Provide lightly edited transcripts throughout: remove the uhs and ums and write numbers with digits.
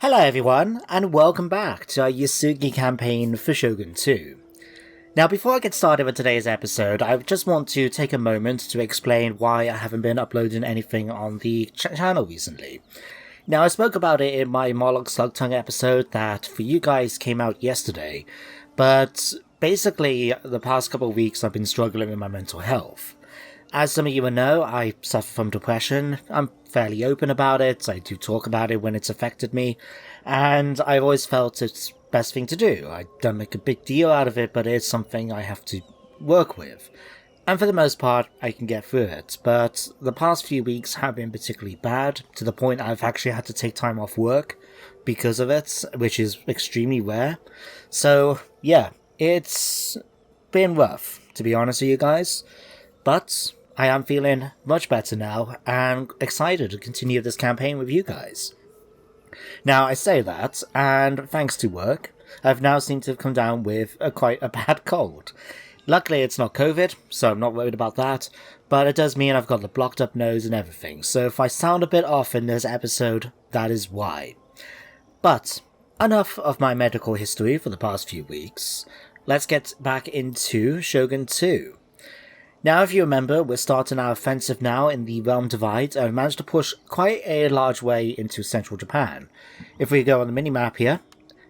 Hello everyone, and welcome back to our Uesugi campaign for Shogun 2. Now before I get started with today's episode, I just want to take a moment to explain why I haven't been uploading anything on the channel recently. Now I spoke about it in my Moloch Slugtongue episode that for you guys came out yesterday, but basically the past couple of weeks I've been struggling with my mental health. As some of you will know, I suffer from depression. I'm fairly open about it, I do talk about it when it's affected me, and I've always felt it's the best thing to do. I don't make a big deal out of it, but it's something I have to work with. And for the most part, I can get through it, but the past few weeks have been particularly bad, to the point I've actually had to take time off work because of it, which is extremely rare. So, yeah, it's been rough, to be honest with you guys, but I am feeling much better now, and excited to continue this campaign with you guys. Now, I say that, and thanks to work, I've now seemed to have come down with quite a bad cold. Luckily, it's not COVID, so I'm not worried about that, but it does mean I've got the blocked up nose and everything, so if I sound a bit off in this episode, that is why. But, enough of my medical history for the past few weeks. Let's get back into Shogun 2. Now, if you remember, we're starting our offensive now in the Realm Divide, and we've managed to push quite a large way into central Japan. If we go on the minimap here,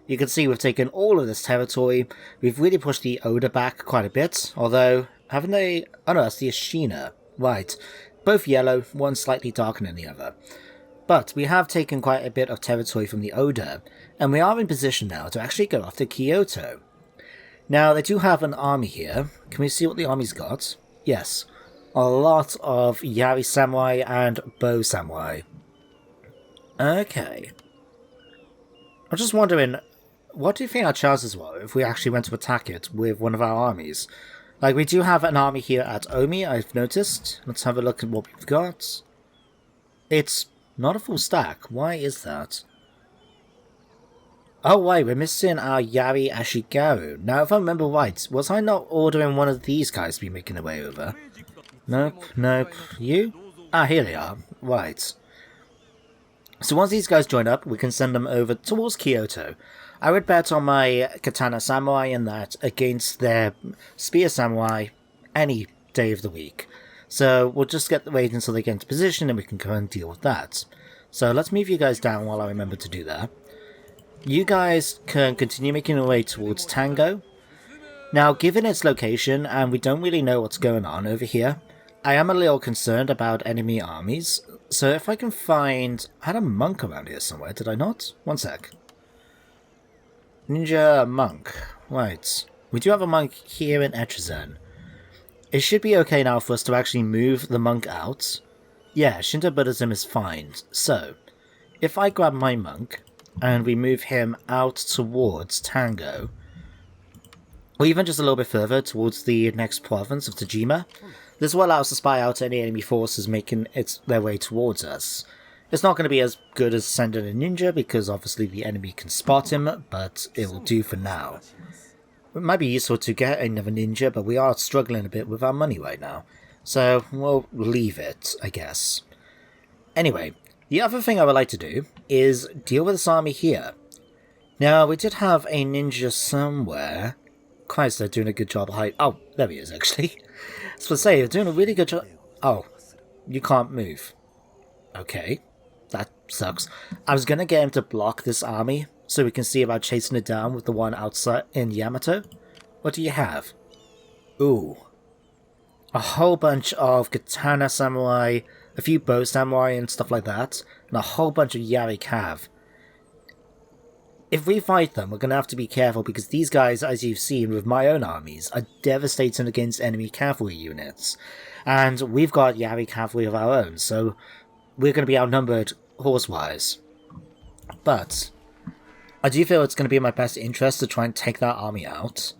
you can see we've taken all of this territory. We've really pushed the Oda back quite a bit, although, haven't they... Oh no, that's the Ashina. Right. Both yellow, one slightly darker than the other. But we have taken quite a bit of territory from the Oda, and we are in position now to actually go after Kyoto. Now, they do have an army here. Can we see what the army's got? Yes, a lot of Yari Samurai and Bow Samurai. Okay. I'm just wondering, what do you think our chances were if we actually went to attack it with one of our armies? Like, we do have an army here at Omi, I've noticed. Let's have a look at what we've got. It's not a full stack. Why is that? Oh wait, we're missing our Yari Ashigaru. Now if I remember right, was I not ordering one of these guys to be making their way over? Nope. You? Ah, here they are. Right. So once these guys join up, we can send them over towards Kyoto. I would bet on my Katana Samurai in that against their Spear Samurai any day of the week. So we'll just wait until they get into position and we can go and deal with that. So let's move you guys down while I remember to do that. You guys can continue making your way towards Tango. Now, given its location, and we don't really know what's going on over here, I am a little concerned about enemy armies, so if I can find... I had a monk around here somewhere, did I not? One sec. Ninja monk. Right. We do have a monk here in Echizen. It should be okay now for us to actually move the monk out. Yeah, Shinto Buddhism is fine. So, if I grab my monk... and we move him out towards Tango, or even just a little bit further towards the next province of Tajima. This will allow us to spy out any enemy forces making their way towards us. It's not going to be as good as sending a ninja, because obviously the enemy can spot him, but it will do for now. It might be useful to get another ninja, but we are struggling a bit with our money right now, so we'll leave it, I guess. Anyway, the other thing I would like to do is deal with this army here. Now, we did have a ninja somewhere. Christ, they're doing a good job hiding. Oh, there he is, actually. I was going to say, they're doing a really good job. Oh, you can't move. Okay, that sucks. I was going to get him to block this army, so we can see about chasing it down with the one outside in Yamato. What do you have? Ooh. A whole bunch of Katana Samurai, a few Bow Samurai and stuff like that, and a whole bunch of Yari Cav. If we fight them, we're going to have to be careful, because these guys, as you've seen with my own armies, are devastating against enemy cavalry units. And we've got Yari cavalry of our own, so we're going to be outnumbered horse-wise. But I do feel it's going to be in my best interest to try and take that army out.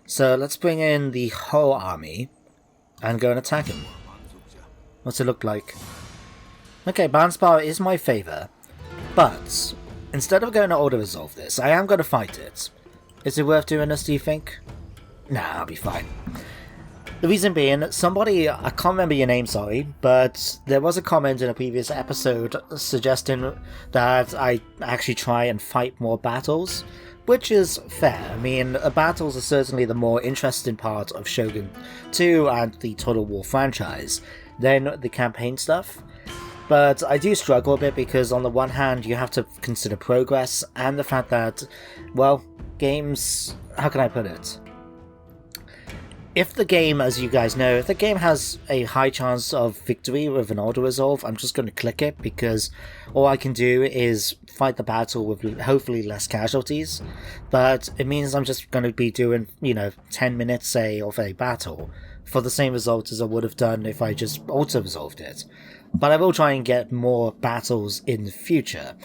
So let's bring in the whole army and go and attack him. What's it look like? Okay, balance power is my favour, but instead of going to auto-resolve this, I am going to fight it. Is it worth doing this, do you think? Nah, I'll be fine. The reason being, somebody, I can't remember your name, sorry, but there was a comment in a previous episode suggesting that I actually try and fight more battles, which is fair. I mean, battles are certainly the more interesting part of Shogun 2 and the Total War franchise than the campaign stuff. But I do struggle a bit because on the one hand you have to consider progress and the fact that, well, games... how can I put it? If the game, as you guys know, if the game has a high chance of victory with an auto-resolve, I'm just going to click it because all I can do is fight the battle with hopefully less casualties. But it means I'm just going to be doing, 10 minutes, say, of a battle for the same result as I would have done if I just auto-resolved it. But I will try and get more battles in the future.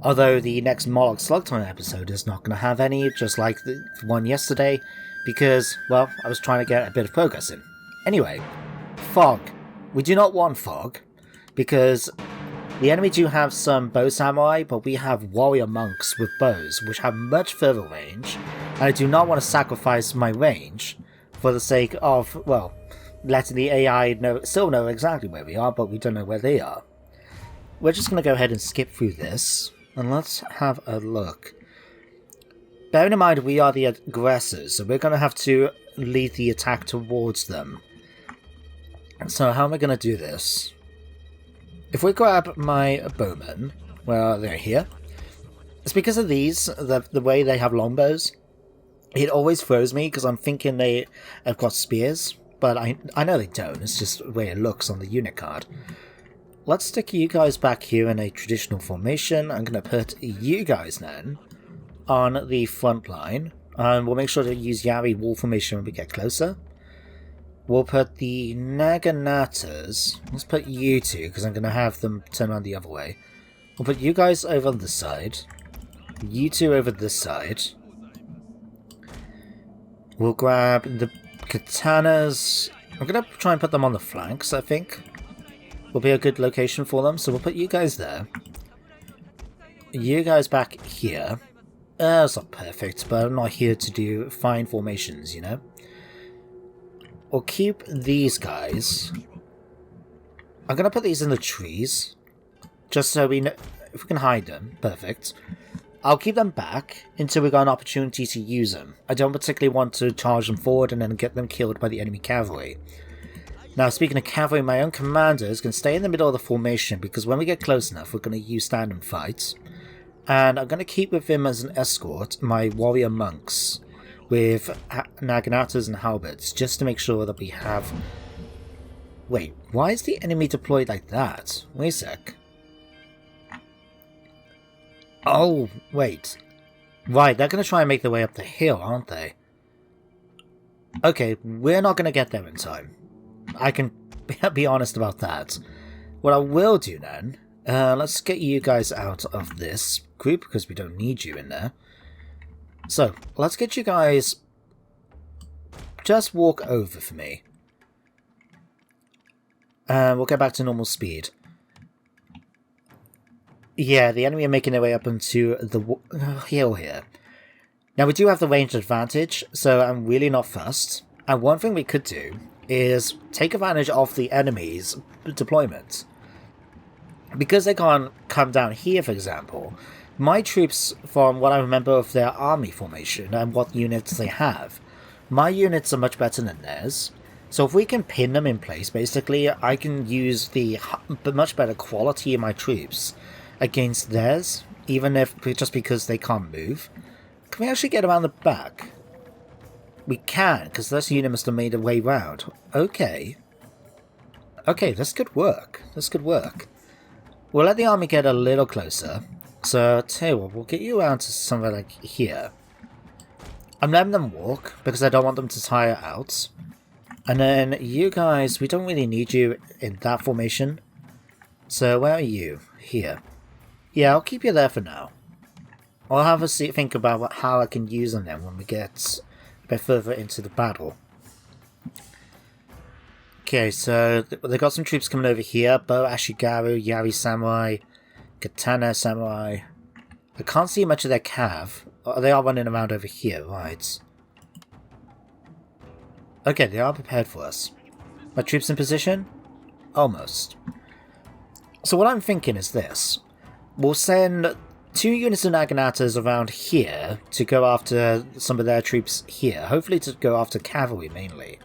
Although the next Moloch Slugtime episode is not going to have any, just like the one yesterday, because, well, I was trying to get a bit of progress in. Anyway, fog. We do not want fog, because the enemy do have some bow samurai, but we have warrior monks with bows, which have much further range, and I do not want to sacrifice my range for the sake of, well, letting the AI still know exactly where we are, but we don't know where they are. We're just going to go ahead and skip through this, and let's have a look. Bearing in mind we are the aggressors, so we're going to have to lead the attack towards them. So how am I going to do this? If we grab my bowmen, well, they're here. It's because of these, the way they have longbows. It always throws me because I'm thinking they have got spears, but I know they don't. It's just the way it looks on the unit card. Let's stick you guys back here in a traditional formation. I'm going to put you guys then on the front line, and we'll make sure to use Yari wall formation when we get closer. We'll put the Naganatas, let's put you two, because I'm going to have them turn around the other way. We'll put you guys over on this side, you two over this side. We'll grab the katanas, I'm going to try and put them on the flanks, I think. Will be a good location for them, so we'll put you guys there. You guys back here. It's not perfect, but I'm not here to do fine formations, We'll keep these guys. I'm going to put these in the trees, just so we know if we can hide them. Perfect. I'll keep them back until we got an opportunity to use them. I don't particularly want to charge them forward and then get them killed by the enemy cavalry. Now, speaking of cavalry, my own commanders can stay in the middle of the formation because when we get close enough, we're going to use stand and fight. And I'm going to keep with him as an escort my warrior monks with naganatas and halberds, just to make sure that we have... Wait, why is the enemy deployed like that? Wait a sec. Oh, wait. Right, they're going to try and make their way up the hill, aren't they? Okay, we're not going to get there in time. I can be honest about that. What I will do then... let's get you guys out of this group because we don't need you in there. So, let's get you guys... just walk over for me. We'll get back to normal speed. Yeah, the enemy are making their way up into the hill here. Now, we do have the range advantage, so I'm really not fussed. And one thing we could do is take advantage of the enemy's deployment. Because they can't come down here, for example, my troops, from what I remember of their army formation and what units they have, my units are much better than theirs. So if we can pin them in place, basically, I can use the much better quality of my troops against theirs, even if just because they can't move. Can we actually get around the back? We can, because this unit must have made a way round. Okay. Okay, this could work. This could work. We'll let the army get a little closer. So, tell you what, we'll get you around to somewhere like here. I'm letting them walk, because I don't want them to tire out. And then you guys, we don't really need you in that formation. So, where are you? Here. Yeah, I'll keep you there for now. I'll have a think about how I can use them then when we get a bit further into the battle. Okay, so they've got some troops coming over here. Bo Ashigaru, Yari Samurai, Katana Samurai. I can't see much of their cav. Oh, they are running around over here, right. Okay, they are prepared for us. My troops in position? Almost. So what I'm thinking is this. We'll send 2 units of Naganatas around here to go after some of their troops here. Hopefully to go after cavalry mainly.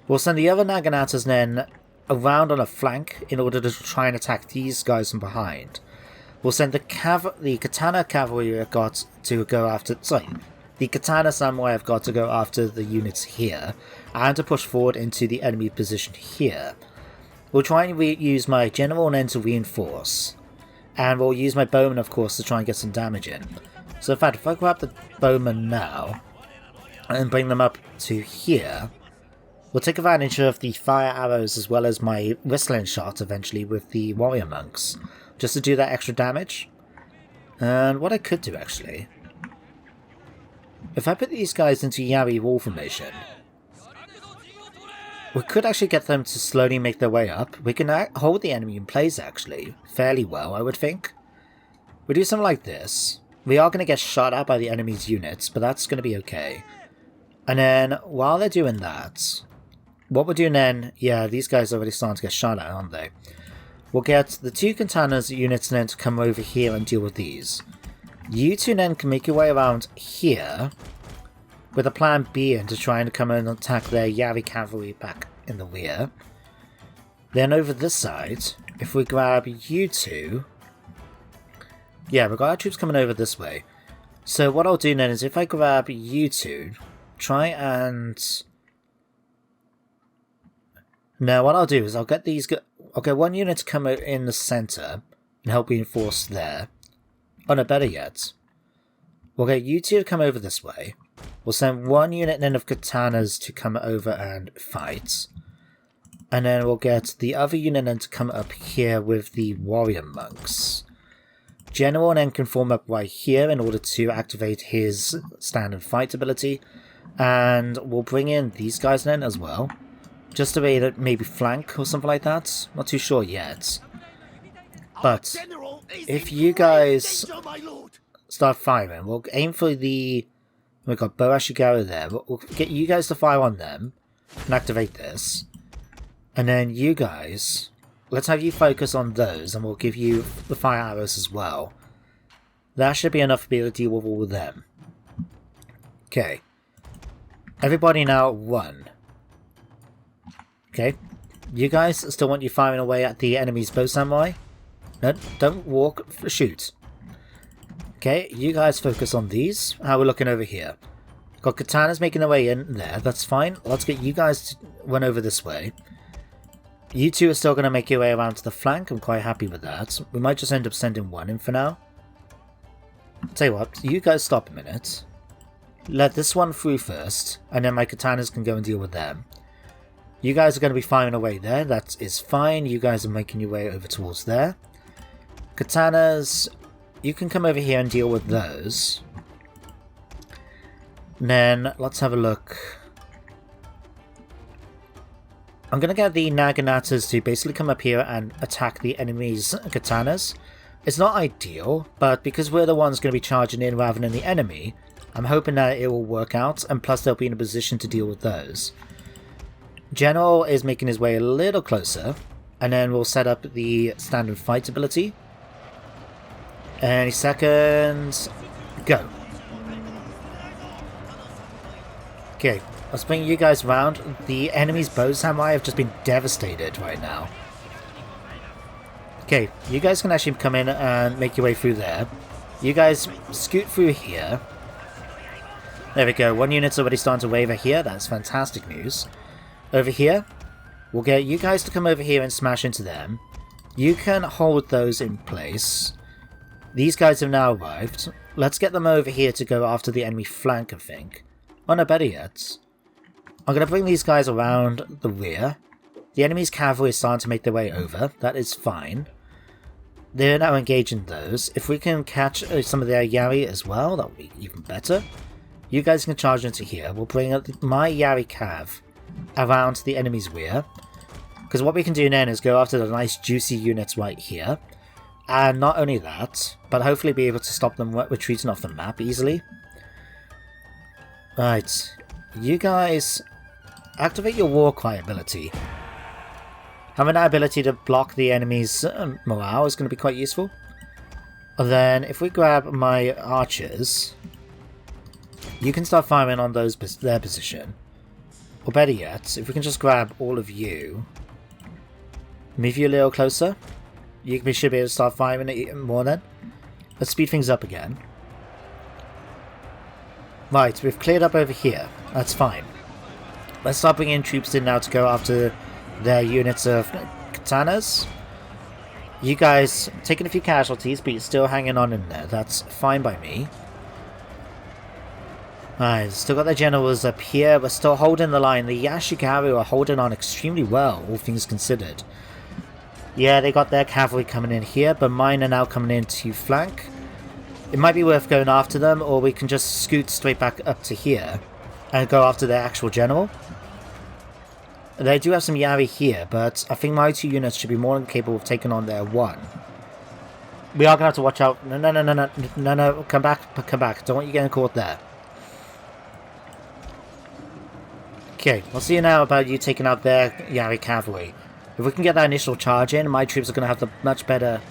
We'll send the other Naganatas then around on a flank in order to try and attack these guys from behind. We'll send the Katana cavalry I've got to go after... Sorry, the Katana samurai I've got to go after the units here, and to push forward into the enemy position here. We'll try and use my general then to reinforce, and we'll use my bowman of course to try and get some damage in. So in fact, if I grab the bowman now, and bring them up to here, we'll take advantage of the fire arrows as well as my whistling shot eventually with the warrior monks, just to do that extra damage. And what I could do actually, if I put these guys into Yari wall formation, we could actually get them to slowly make their way up. We can hold the enemy in place actually, fairly well I would think. We do something like this. We are going to get shot at by the enemy's units, but that's going to be okay. And then, while they're doing that, what we're doing then, yeah, these guys are already starting to get shot at, aren't they? We'll get the 2 Katana's units then to come over here and deal with these. You 2 then can make your way around here, with a plan B in to try and come in and attack their Yari cavalry back in the rear. Then over this side, if we grab you 2... Yeah, we've got our troops coming over this way. So what I'll do then is if I grab you 2, try and... Now what I'll do is I'll get these... I'll get 1 unit to come out in the centre and help reinforce there. Oh no, better yet. We'll get you 2 to come over this way. We'll send 1 unit then of katanas to come over and fight. And then we'll get the other unit then to come up here with the warrior monks. General then can form up right here in order to activate his standard fight ability. And we'll bring in these guys then as well. Just to maybe flank or something like that. Not too sure yet. But if you guys start firing, we'll aim for the... We've got Bo Ashigaru there. We'll get you guys to fire on them and activate this. And then you guys, let's have you focus on those and we'll give you the fire arrows as well. That should be enough to be able to deal with all of them. Okay. Everybody now run. Okay. You guys still want you firing away at the enemy's bow samurai? No, don't walk, shoot. Okay, you guys focus on these. How we're looking over here. Got katanas making their way in there, that's fine. Let's get you guys to run over this way. You 2 are still going to make your way around to the flank, I'm quite happy with that. We might just end up sending 1 in for now. Tell you what, you guys stop a minute. Let this one through first, and then my katanas can go and deal with them. You guys are going to be firing away there, that is fine. You guys are making your way over towards there. Katanas, you can come over here and deal with those. And then, let's have a look. I'm going to get the Naganatas to basically come up here and attack the enemy's katanas. It's not ideal, but because we're the ones going to be charging in rather than the enemy, I'm hoping that it will work out, and plus they'll be in a position to deal with those. General is making his way a little closer, and then we'll set up the standard fight ability. Any second, go. Okay, let's bring you guys around. The enemy's bow samurai have just been devastated right now. Okay, you guys can actually come in and make your way through there. You guys scoot through here. There we go, 1 unit's already starting to waver here, that's fantastic news. Over here, we'll get you guys to come over here and smash into them. You can hold those in place. These guys have now arrived. Let's get them over here to go after the enemy flank, I think. Oh no, better yet. I'm going to bring these guys around the rear. The enemy's cavalry is starting to make their way over. That is fine. They're now engaging those. If we can catch some of their Yari as well, that would be even better. You guys can charge into here. We'll bring up my Yari cav around the enemy's rear. Because what we can do then is go after the nice juicy units right here. And not only that, but hopefully be able to stop them retreating off the map easily. Right, you guys activate your war cry ability. Having that ability to block the enemy's morale is going to be quite useful. And then if we grab my archers, you can start firing on their position. Or better yet, if we can just grab all of you, move you a little closer, we should be able to start firing it more then. Let's speed things up again. Right, we've cleared up over here. That's fine. Let's start bringing troops in now to go after their units of katanas. You guys taking a few casualties, but you're still hanging on in there. That's fine by me. Alright, still got the generals up here. We're still holding the line. The Yashigaru are holding on extremely well, all things considered. Yeah, they got their cavalry coming in here, but mine are now coming in to flank. It might be worth going after them, or we can just scoot straight back up to here and go after their actual general. They do have some Yari here, but I think my 2 units should be more than capable of taking on their 1. We are going to have to watch out. No, come back. Don't want you getting caught there. Okay, we'll see now about you taking out their Yari cavalry. If we can get that initial charge in, my troops are going to have the much better...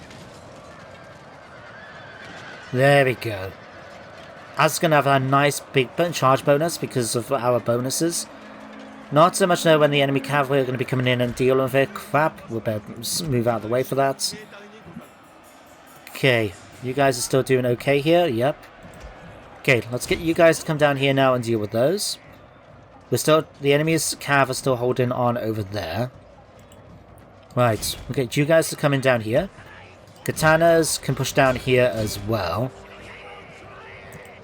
There we go. That's going to have a nice big charge bonus because of our bonuses. Not so much now when the enemy cavalry are going to be coming in and dealing with it. Crap, we'll better move out of the way for that. Okay, you guys are still doing okay here? Yep. Okay, let's get you guys to come down here now and deal with those. The enemy's cav are still holding on over there. Right, we'll get you guys to come in down here. Katanas can push down here as well.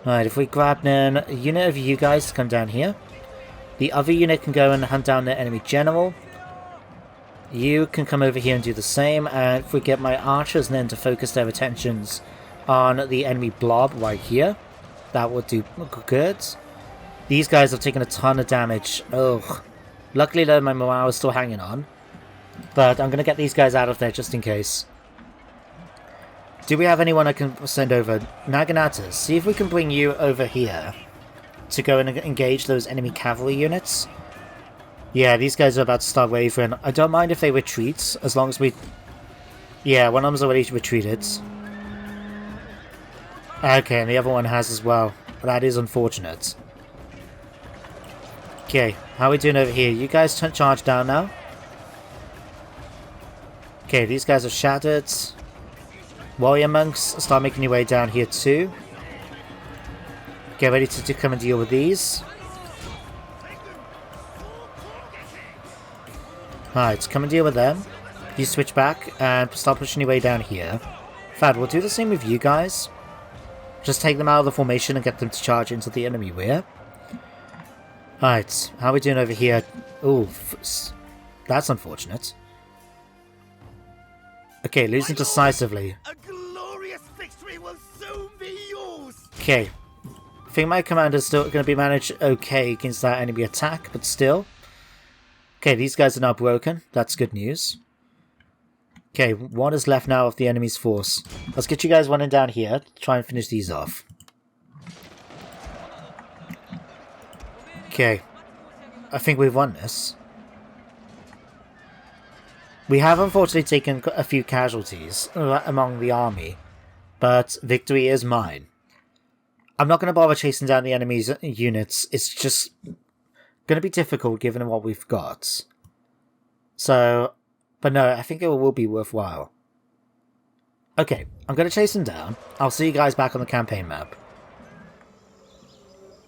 Right, if we grab a unit of you guys to come down here. The other unit can go and hunt down the enemy general. You can come over here and do the same. And if we get my archers then to focus their attentions on the enemy blob right here, that would do good. These guys have taken a ton of damage. Ugh. Luckily though, my morale is still hanging on. But I'm going to get these guys out of there just in case. Do we have anyone I can send over? Naganatas, see if we can bring you over here to go and engage those enemy cavalry units. Yeah, these guys are about to start wavering. I don't mind if they retreat, as long as we... Yeah, one of them's already retreated. Okay, and the other one has as well. But that is unfortunate. Okay, how are we doing over here? You guys charge down now. Okay, these guys are shattered. Warrior monks, start making your way down here too. Get ready to come and deal with these. Alright, come and deal with them. You switch back and start pushing your way down here. Fad, we'll do the same with you guys. Just take them out of the formation and get them to charge into the enemy rear. Alright, how are we doing over here? Ooh, that's unfortunate. Okay, losing decisively. A glorious victory will soon be yours. Okay. I think my commander's still going to be managed okay against that enemy attack, but still. Okay, these guys are now broken. That's good news. Okay, one is left now of the enemy's force. Let's get you guys running down here to try and finish these off. Okay. I think we've won this. We have unfortunately taken a few casualties among the army, but victory is mine. I'm not going to bother chasing down the enemy's units. It's just going to be difficult given what we've got. So, but no, I think it will be worthwhile. Okay, I'm going to chase them down. I'll see you guys back on the campaign map.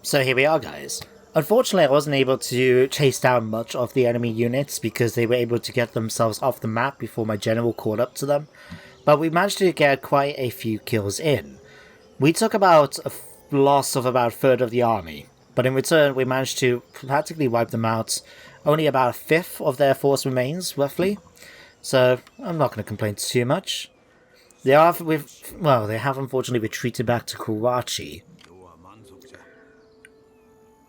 So here we are, guys. Unfortunately, I wasn't able to chase down much of the enemy units because they were able to get themselves off the map before my general caught up to them. But we managed to get quite a few kills in. We took about a loss of about a third of the army, but in return we managed to practically wipe them out. Only about a fifth of their force remains, roughly. So I'm not going to complain too much. They have unfortunately retreated back to Kawachi.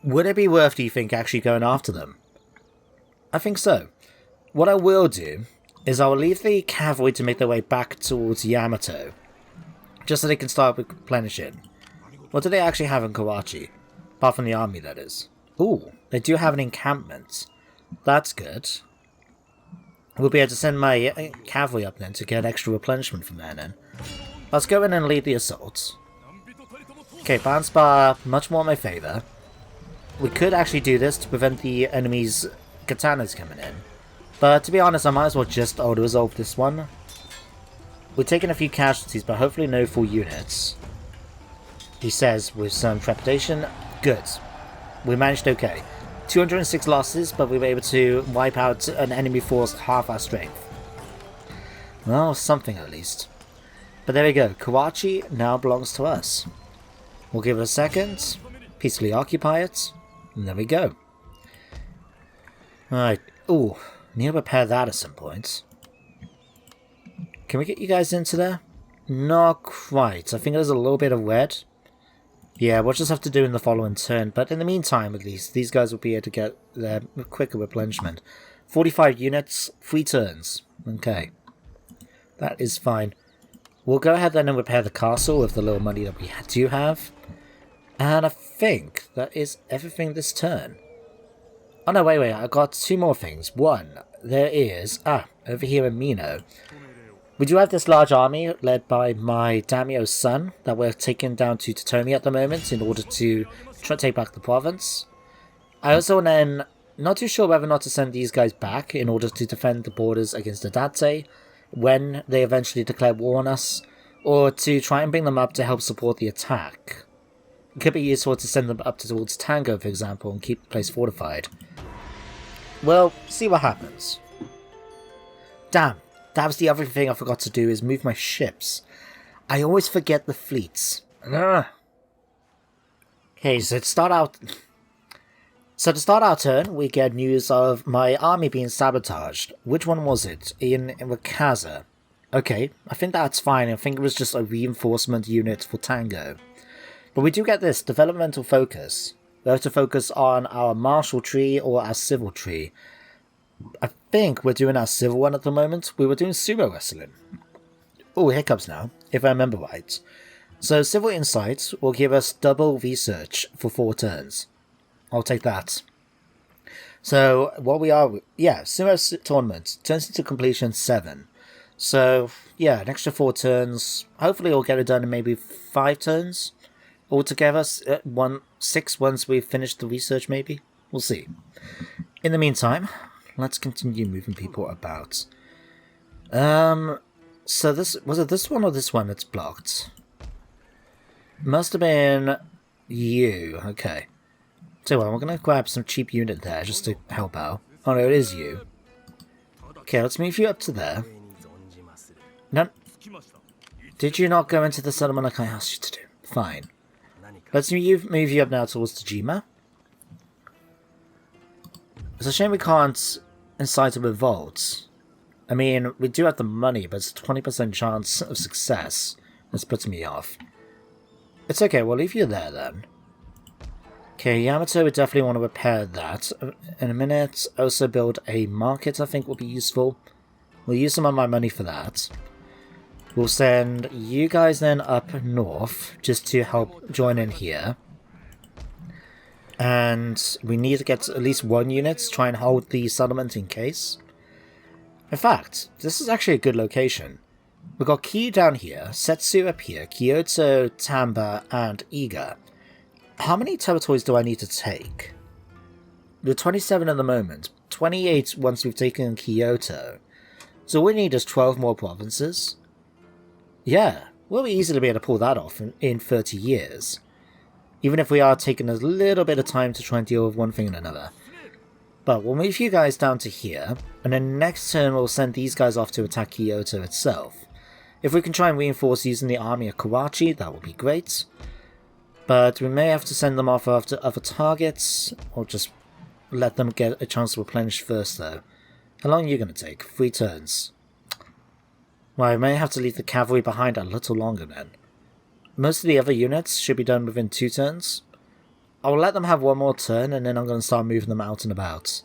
Would it be worth, do you think, actually going after them? I think so. What I will do is I will leave the cavalry to make their way back towards Yamato, just so they can start replenishing. What do they actually have in Kawachi? Apart from the army, that is. Ooh, they do have an encampment. That's good. We'll be able to send my cavalry up then to get extra replenishment from there then. Let's go in and lead the assault. Okay, balance bar, much more in my favour. We could actually do this to prevent the enemy's katanas coming in. But to be honest, I might as well just auto-resolve this one. We're taking a few casualties, but hopefully no full units. He says with some trepidation. Good. We managed okay. 206 losses, but we were able to wipe out an enemy force half our strength. Well, something at least. But there we go. Kawachi now belongs to us. We'll give it a second. Peacefully occupy it. And there we go. Alright. Ooh. Need to repair that at some point. Can we get you guys into there? Not quite. I think there's a little bit of red. Yeah, we'll just have to do in the following turn. But in the meantime, at least, these guys will be able to get their quicker replenishment. 45 units, 3 turns. Okay. That is fine. We'll go ahead then and repair the castle with the little money that we do have. And I think that is everything this turn. Oh no, wait, I got 2 more things. One, there is... over here in Mino. We do have this large army led by my daimyo's son that we're taking down to Totomi at the moment in order to try to take back the province. I also then not too sure whether or not to send these guys back in order to defend the borders against the Date when they eventually declare war on us, or to try and bring them up to help support the attack. It could be useful to send them up towards Tango, for example, and keep the place fortified. Well, see what happens. Damn. That was the other thing I forgot to do, is move my ships. I always forget the fleets. Ugh. Okay, so to start our turn, we get news of my army being sabotaged. Which one was it? In Wakaza. Okay, I think that's fine. I think it was just a reinforcement unit for Tango. But we do get this, developmental focus. We have to focus on our martial tree or our civil tree. I think we're doing our civil one at the moment. We were doing sumo wrestling. Oh, hiccups now, if I remember right. So civil insight will give us double research for 4 turns. I'll take that. So what we are... Yeah, sumo tournament turns into completion 7. So yeah, an extra 4 turns. Hopefully we'll get it done in maybe 5 turns. Altogether, 6 once we've finished the research maybe. We'll see. In the meantime... let's continue moving people about. So this... was it this one or this one that's blocked? Must have been you. Okay. So well, we're going to grab some cheap unit there just to help out. Oh no, it is you. Okay, let's move you up to there. No. Did you not go into the settlement like I asked you to do? Fine. Let's move you up now towards Tajima. It's a shame we can't incite a revolt. I mean, we do have the money, but it's a 20% chance of success. That's putting me off. It's okay, we'll leave you there then. Okay, Yamato would definitely want to repair that. In a minute, also build a market I think will be useful. We'll use some of my money for that. We'll send you guys then up north, just to help join in here. And we need to get at least 1 unit to try and hold the settlement in case. In fact, this is actually a good location. We've got Kyu down here, Setsu up here, Kyoto, Tamba, and Iga. How many territories do I need to take? We're 27 at the moment, 28 once we've taken Kyoto. So all we need is 12 more provinces. Yeah, we'll easily be able to pull that off in 30 years. Even if we are taking a little bit of time to try and deal with one thing and another. But we'll move you guys down to here, and then next turn we'll send these guys off to attack Kyoto itself. If we can try and reinforce using the army of Kawachi, that would be great. But we may have to send them off after other targets, or just let them get a chance to replenish first though. How long are you going to take? 3 turns. Well, I may have to leave the cavalry behind a little longer then. Most of the other units should be done within 2 turns. I'll let them have 1 more turn and then I'm going to start moving them out and about.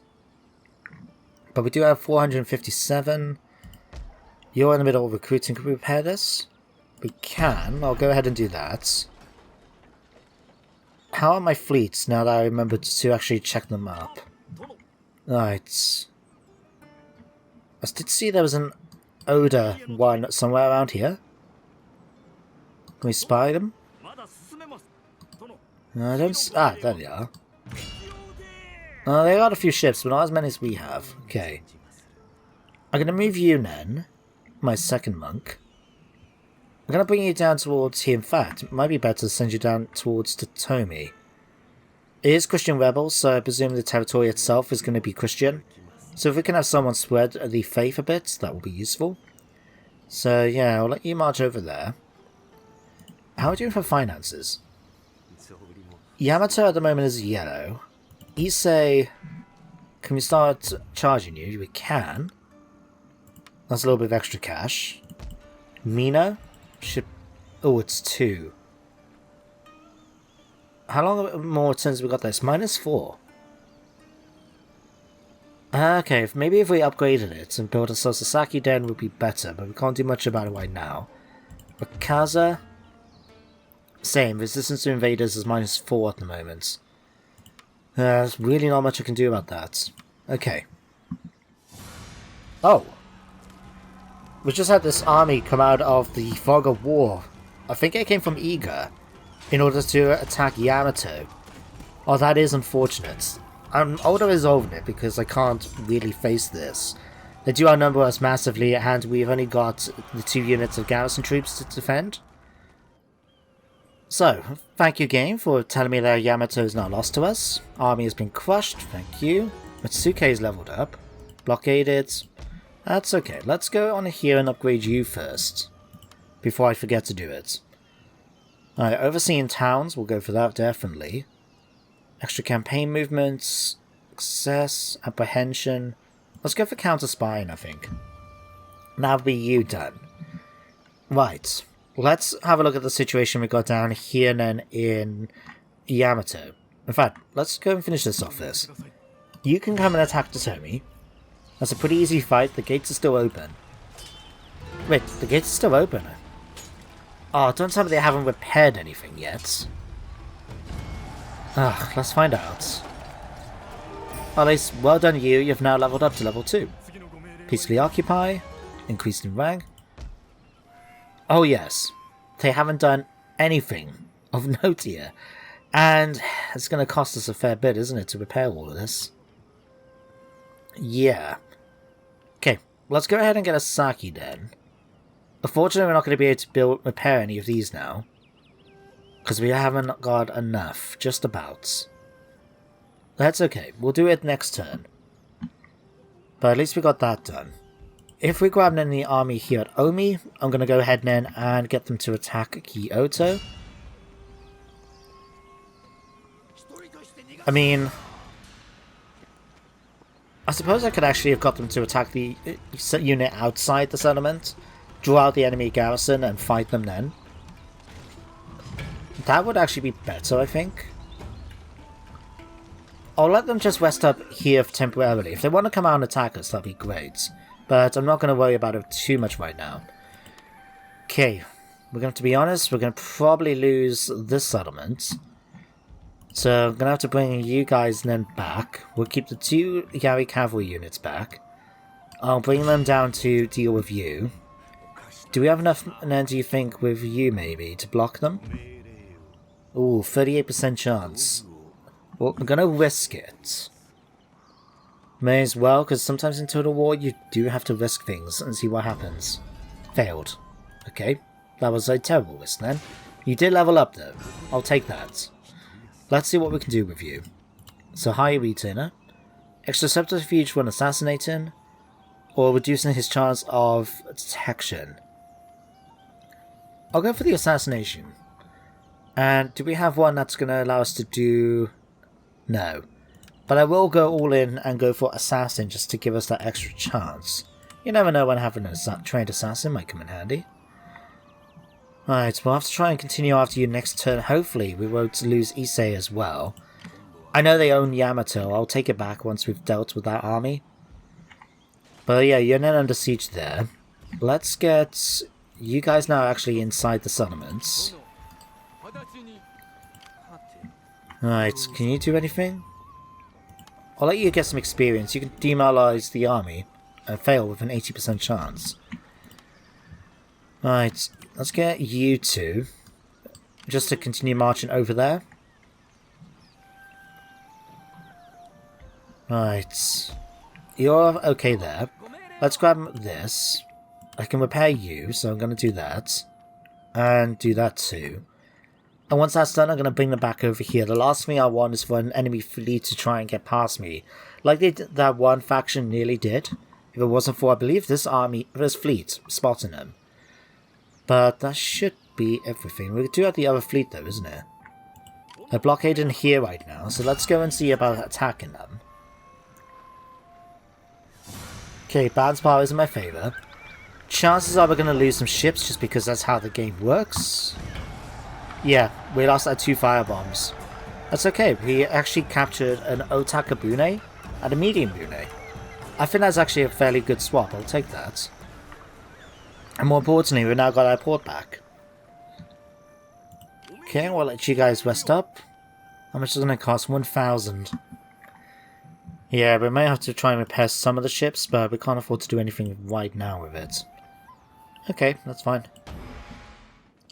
But we do have 457. You're in the middle of recruiting. Can we repair this? We can. I'll go ahead and do that. How are my fleets now that I remembered to actually check them up? Right. I did see there was an Oda one somewhere around here. Can we spy them? No, I don't. Ah, there they are. They got a few ships, but not as many as we have. Okay. I'm gonna move you then, my second monk. I'm gonna bring you down towards here. In fact, it might be better to send you down towards Totomi. It is Christian rebels, so I presume the territory itself is going to be Christian. So if we can have someone spread the faith a bit, that will be useful. So yeah, I'll let you march over there. How are we doing for finances? Yamato at the moment is yellow. Issei, can we start charging you? We can. That's a little bit of extra cash. Mino? Should... Oh, it's 2. How long more since we got this? -4. Okay, maybe if we upgraded it and built a Sasaki Den would be better, but we can't do much about it right now. Wakaza? Same, resistance to invaders is -4 at the moment. There's really not much I can do about that. Okay. Oh! We just had this army come out of the fog of war. I think it came from Iga, in order to attack Yamato. Oh, that is unfortunate. I'm older resolving it because I can't really face this. They do outnumber us massively, and we've only got the 2 units of garrison troops to defend. So, thank you game for telling me that Yamato is not lost to us. Army has been crushed, thank you. Mitsuke is leveled up. Blockaded. That's okay, let's go on here and upgrade you first. Before I forget to do it. Alright, overseeing towns, we'll go for that definitely. Extra campaign movements, success, apprehension. Let's go for counter spying, I think. That'll be you done. Right, let's have a look at the situation we got down here then in Yamato. In fact, let's go and finish this off first. You can come and attack Totomi. That's a pretty easy fight, the gates are still open. Wait, the gates are still open? Oh, don't tell me they haven't repaired anything yet. Ugh, let's find out. At least, well done you, you've now leveled up to level 2. Peacefully occupy, increased in rank. Oh yes, they haven't done anything of note here. And it's going to cost us a fair bit, isn't it, to repair all of this? Yeah. Okay, let's go ahead and get a Saki Den. Unfortunately, we're not going to be able to repair any of these now. Because we haven't got enough, just about. That's okay, we'll do it next turn. But at least we got that done. If we grab any army here at Omi, I'm going to go ahead then and get them to attack Kyoto. I mean, I suppose I could actually have got them to attack the unit outside the settlement, draw out the enemy garrison and fight them then. That would actually be better, I think. I'll let them just rest up here temporarily. If they want to come out and attack us, that'd be great. But I'm not going to worry about it too much right now. Okay, we're going to be honest, we're going to probably lose this settlement. So I'm going to have to bring you guys then back. We'll keep the 2 Yari cavalry units back. I'll bring them down to deal with you. Do we have enough then, do you think, with you maybe, to block them? Ooh, 38% chance. Well, I'm going to risk it. May as well, because sometimes in Total War you do have to risk things and see what happens. Failed. Okay, that was a terrible risk then. You did level up though. I'll take that. Let's see what we can do with you. So, high retainer. Extra subterfuge when assassinating. Or reducing his chance of detection. I'll go for the assassination. And do we have one that's going to allow us to do... No. But I will go all in and go for assassin just to give us that extra chance. You never know when having a trained assassin might come in handy. Right, we'll have to try and continue after you next turn. Hopefully we won't lose Issei as well. I know they own Yamato. I'll take it back once we've dealt with that army. But yeah, you're not under siege there. Let's get you guys now actually inside the settlements. Right, can you do anything? I'll let you get some experience. You can demoralize the army and fail with an 80% chance. Right, let's get you two just to continue marching over there. Right, you're okay there. Let's grab this. I can repair you, so I'm going to do that. And do that too. And once that's done, I'm going to bring them back over here. The last thing I want is for an enemy fleet to try and get past me. Like that one faction nearly did. If it wasn't for, I believe, this fleet spotting them. But that should be everything. We do have the other fleet though, isn't it? They're blockading here right now, so let's go and see about attacking them. Okay, balance power is in my favour. Chances are we're going to lose some ships just because that's how the game works. Yeah, we lost our 2 firebombs. That's okay, we actually captured an Otakabune and a medium bune. I think that's actually a fairly good swap, I'll take that. And more importantly, we've now got our port back. Okay, we'll let you guys rest up. How much is it going to cost? 1,000. Yeah, we may have to try and repair some of the ships, but we can't afford to do anything right now with it. Okay, that's fine.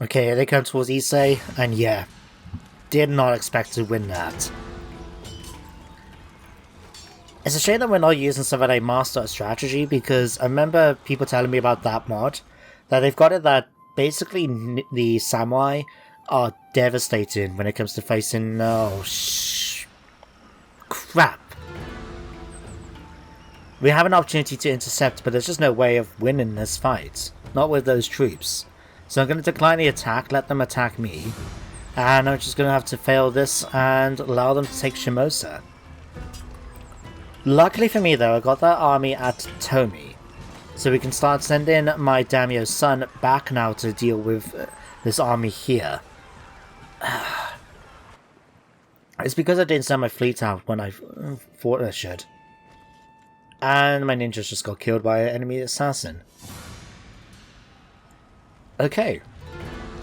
Okay, they come towards Issei, and yeah, did not expect to win that. It's a shame that we're not using some of a master strategy, because I remember people telling me about that mod, that they've got it that basically the samurai are devastating when it comes to facing... oh, crap. We have an opportunity to intercept, but there's just no way of winning this fight. Not with those troops. So I'm going to decline the attack, let them attack me. And I'm just going to have to fail this and allow them to take Shimosa. Luckily for me though, I got that army at Tomi. So we can start sending my daimyo's son back now to deal with this army here. It's because I didn't send my fleet out when I thought I should. And my ninjas just got killed by an enemy assassin. Okay.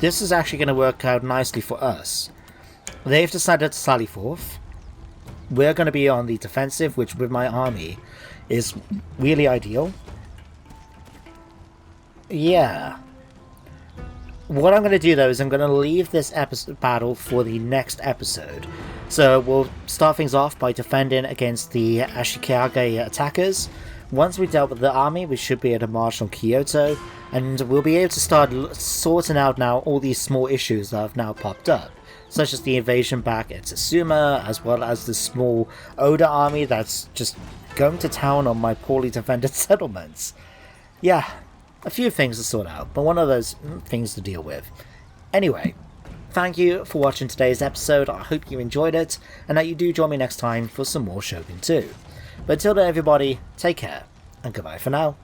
This is actually going to work out nicely for us. They've decided to sally forth. We're going to be on the defensive, which with my army is really ideal. Yeah. What I'm going to do though is I'm going to leave this battle for the next episode. So we'll start things off by defending against the Ashikaga attackers. Once we dealt with the army, we should be able to march on Kyoto, and we'll be able to start sorting out now all these small issues that have now popped up, such as the invasion back at Tsushima, as well as the small Oda army that's just going to town on my poorly defended settlements. Yeah, a few things to sort out, but one of those things to deal with. Anyway, thank you for watching today's episode. I hope you enjoyed it, and that you do join me next time for some more Shogun 2. But until then, everybody, take care, and goodbye for now.